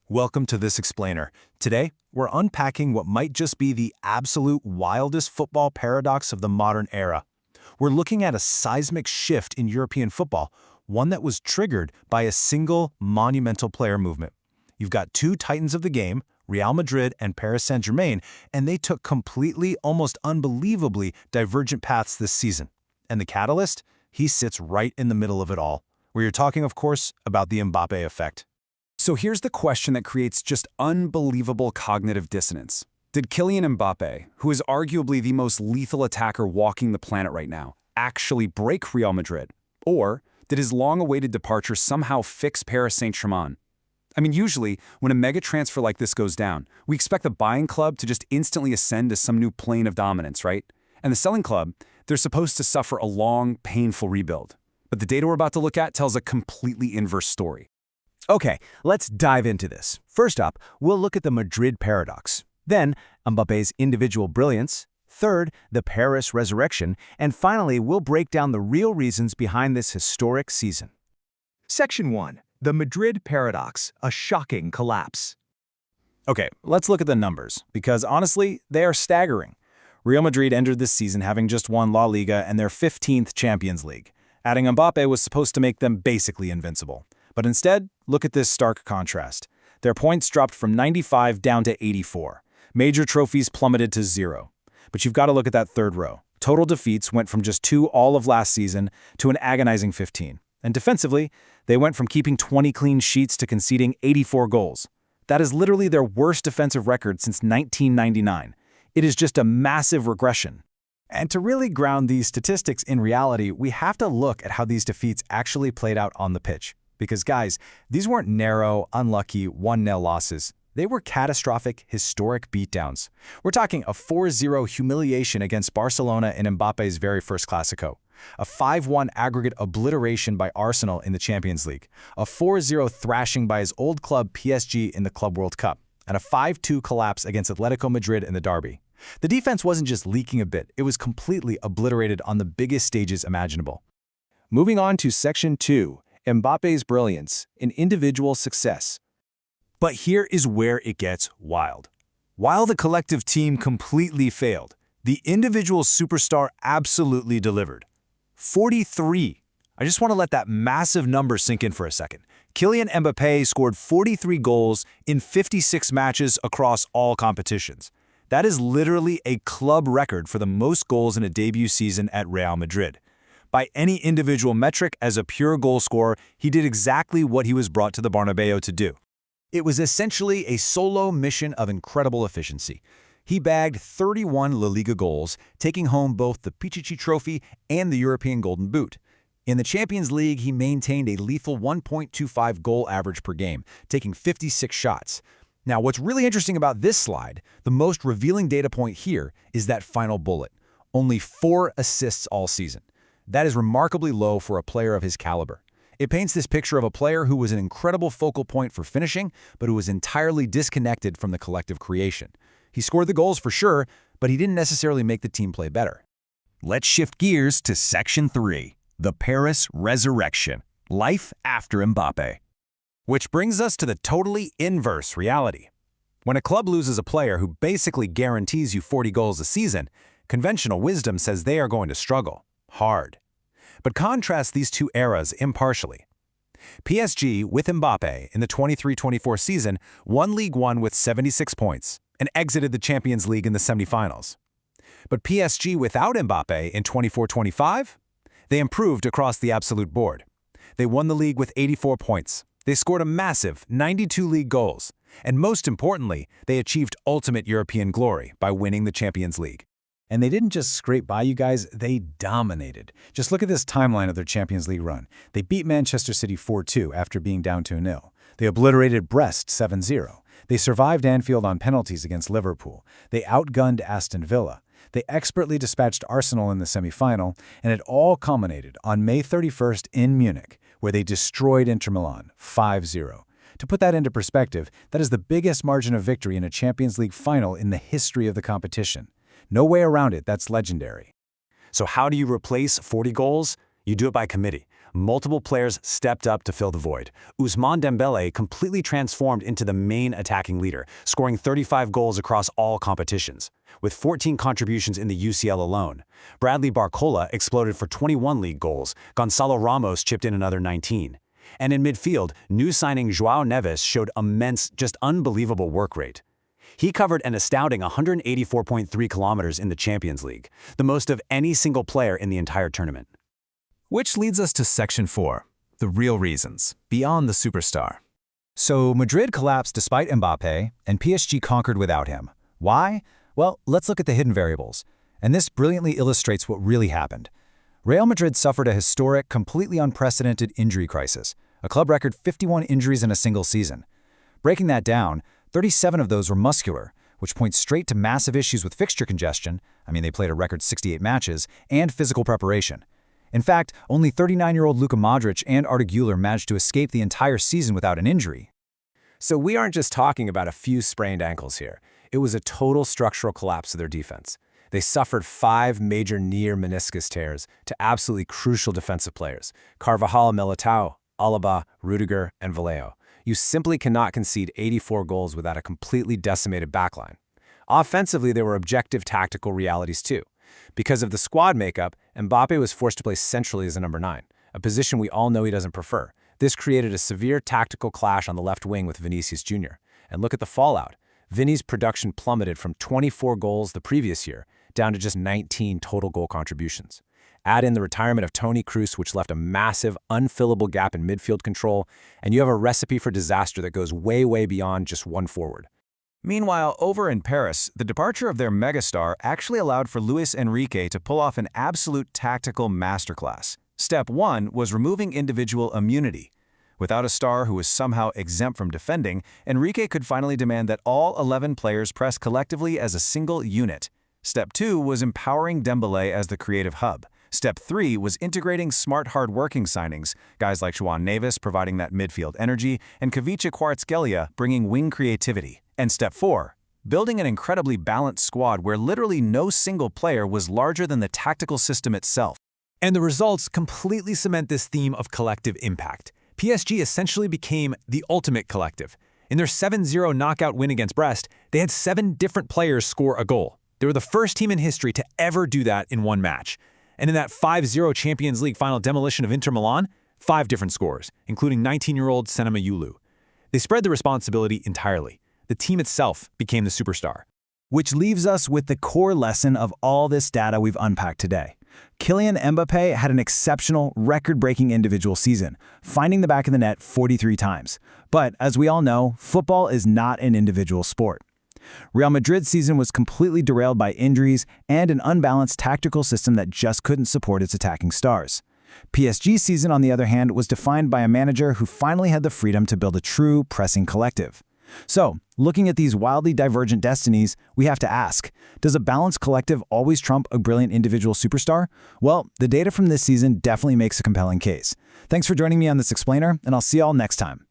Welcome to This Explainer. Today, we're unpacking what might just be the absolute wildest football paradox of the modern era. We're looking at a seismic shift in European football, one that was triggered by a single monumental player movement. You've got two titans of the game, Real Madrid and Paris Saint-Germain, and they took completely, almost unbelievably divergent paths this season. And the catalyst? He sits right in the middle of it all. We're talking, of course, about the Mbappé effect. So here's the question that creates just unbelievable cognitive dissonance. Did Kylian Mbappé, who is arguably the most lethal attacker walking the planet right now, actually break Real Madrid? Or did his long-awaited departure somehow fix Paris Saint-Germain? I mean, usually, when a mega transfer like this goes down, we expect the buying club to just instantly ascend to some new plane of dominance, right? And the selling club, they're supposed to suffer a long, painful rebuild. But the data we're about to look at tells a completely inverse story. Okay, let's dive into this. First up, we'll look at the Madrid paradox. Then, Mbappé's individual brilliance. Third, the Paris resurrection. And finally, we'll break down the real reasons behind this historic season. Section 1. The Madrid Paradox, a shocking collapse. Okay, let's look at the numbers, because honestly, they are staggering. Real Madrid entered this season having just won La Liga and their 15th Champions League. Adding Mbappé was supposed to make them basically invincible. But instead, look at this stark contrast. Their points dropped from 95 down to 84. Major trophies plummeted to 0. But you've got to look at that third row. Total defeats went from just 2 all of last season to an agonizing 15. And defensively, they went from keeping 20 clean sheets to conceding 84 goals. That is literally their worst defensive record since 1999. It is just a massive regression. And to really ground these statistics in reality, we have to look at how these defeats actually played out on the pitch. Because guys, these weren't narrow, unlucky 1-0 losses. They were catastrophic, historic beatdowns. We're talking a 4-0 humiliation against Barcelona in Mbappé's very first Clásico, a 5-1 aggregate obliteration by Arsenal in the Champions League, a 4-0 thrashing by his old club PSG in the Club World Cup, and a 5-2 collapse against Atletico Madrid in the derby. The defense wasn't just leaking a bit, it was completely obliterated on the biggest stages imaginable. Moving on to Section 2. Mbappé's brilliance in individual success. But here is where it gets wild. While the collective team completely failed, the individual superstar absolutely delivered. 43. I just want to let that massive number sink in for a second. Kylian Mbappé scored 43 goals in 56 matches across all competitions. That is literally a club record for the most goals in a debut season at Real Madrid. By any individual metric, as a pure goal scorer, he did exactly what he was brought to the Bernabeu to do. It was essentially a solo mission of incredible efficiency. He bagged 31 La Liga goals, taking home both the Pichichi Trophy and the European Golden Boot. In the Champions League, he maintained a lethal 1.25 goal average per game, taking 56 shots. Now, what's really interesting about this slide, the most revealing data point here, is that final bullet. Only 4 assists all season. That is remarkably low for a player of his caliber. It paints this picture of a player who was an incredible focal point for finishing, but who was entirely disconnected from the collective creation. He scored the goals for sure, but he didn't necessarily make the team play better. Let's shift gears to Section 3, the Paris resurrection, life after Mbappé. Which brings us to the totally inverse reality. When a club loses a player who basically guarantees you 40 goals a season, conventional wisdom says they are going to struggle. Hard. But contrast these two eras impartially. PSG, with Mbappé in the 23-24 season, won Ligue 1 with 76 points and exited the Champions League in the semifinals. But PSG without Mbappé in 24-25? They improved across the absolute board. They won the league with 84 points. They scored a massive 92 league goals. And most importantly, they achieved ultimate European glory by winning the Champions League. And they didn't just scrape by, you guys, they dominated. Just look at this timeline of their Champions League run. They beat Manchester City 4-2 after being down 2-0. They obliterated Brest 7-0. They survived Anfield on penalties against Liverpool. They outgunned Aston Villa. They expertly dispatched Arsenal in the semi-final, and it all culminated on May 31st in Munich, where they destroyed Inter Milan 5-0. To put that into perspective, that is the biggest margin of victory in a Champions League final in the history of the competition. No way around it, that's legendary. So how do you replace 40 goals? You do it by committee. multiple players stepped up to fill the void. Ousmane Dembélé completely transformed into the main attacking leader, scoring 35 goals across all competitions, with 14 contributions in the UCL alone. Bradley Barcola exploded for 21 league goals. Gonçalo Ramos chipped in another 19. And in midfield, new signing João Neves showed immense, just unbelievable work rate. He covered an astounding 184.3 kilometers in the Champions League, the most of any single player in the entire tournament. Which leads us to Section 4, the real reasons, beyond the superstar. So Madrid collapsed despite Mbappé, and PSG conquered without him. Why? Well, let's look at the hidden variables. And this brilliantly illustrates what really happened. Real Madrid suffered a historic, completely unprecedented injury crisis, a club record 51 injuries in a single season. Breaking that down, 37 of those were muscular, which points straight to massive issues with fixture congestion, they played a record 68 matches, and physical preparation. In fact, only 39-year-old Luka Modric and Arda Güler managed to escape the entire season without an injury. So we aren't just talking about a few sprained ankles here. It was a total structural collapse of their defense. They suffered 5 major near meniscus tears to absolutely crucial defensive players: Carvajal, Militao, Alaba, Rudiger, and Vallejo. You simply cannot concede 84 goals without a completely decimated backline. Offensively, there were objective tactical realities too. Because of the squad makeup, Mbappé was forced to play centrally as a number 9, a position we all know he doesn't prefer. This created a severe tactical clash on the left wing with Vinicius Jr. And look at the fallout. Vinny's production plummeted from 24 goals the previous year down to just 19 total goal contributions. Add in the retirement of Toni Kroos, which left a massive, unfillable gap in midfield control, and you have a recipe for disaster that goes way, way beyond just one forward. Meanwhile, over in Paris, the departure of their megastar actually allowed for Luis Enrique to pull off an absolute tactical masterclass. Step 1 was removing individual immunity. Without a star who was somehow exempt from defending, Enrique could finally demand that all 11 players press collectively as a single unit. Step 2 was empowering Dembélé as the creative hub. Step 3 was integrating smart, hard-working signings, guys like João Neves providing that midfield energy, and Kvicha Kvaratskhelia bringing wing creativity. And Step 4, building an incredibly balanced squad where literally no single player was larger than the tactical system itself. And the results completely cement this theme of collective impact. PSG essentially became the ultimate collective. In their 7-0 knockout win against Brest, they had 7 different players score a goal. They were the first team in history to ever do that in one match. And in that 5-0 Champions League final demolition of Inter Milan, 5 different scores, including 19-year-old Senema Yulu. They spread the responsibility entirely. The team itself became the superstar. Which leaves us with the core lesson of all this data we've unpacked today. Kylian Mbappé had an exceptional, record-breaking individual season, finding the back of the net 43 times. But as we all know, football is not an individual sport. Real Madrid's season was completely derailed by injuries and an unbalanced tactical system that just couldn't support its attacking stars. PSG's season, on the other hand, was defined by a manager who finally had the freedom to build a true pressing collective. So, looking at these wildly divergent destinies, we have to ask, does a balanced collective always trump a brilliant individual superstar? Well, the data from this season definitely makes a compelling case. Thanks for joining me on this explainer, and I'll see you all next time.